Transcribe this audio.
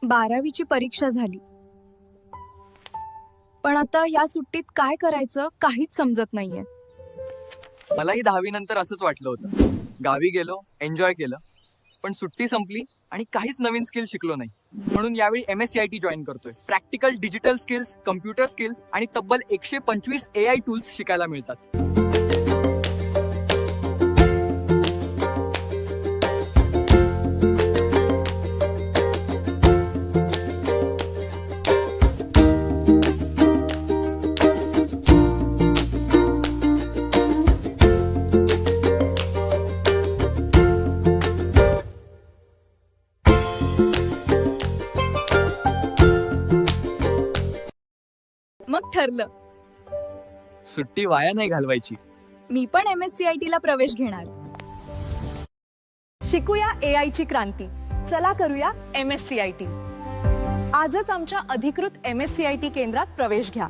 12वीची परीक्षा झाली. पण आता या सुट्टीत काय करायचं काहीच समजत नाहीये. मलाही 10वी नंतर असंच वाटलं होतं. गावी गेलो, एन्जॉय केलं, पण सुट्टी संपली आणि काहीच नवीन स्किल शिकलो नाही. म्हणून यावेळी MSCIT जॉईन करतोय. Practical digital skills, computer skill आणि तब्बल 125 AI टूल्स शिकायला मिळतात. मग ठरलं, सुट्टी वाया नाही घालवायची. मी पण MSCIT ला प्रवेश घेणार. शिकूया AI ची क्रांती. चला करूया MSCIT. आजच आमच्या अधिकृत MSCIT केंद्रात प्रवेश घ्या.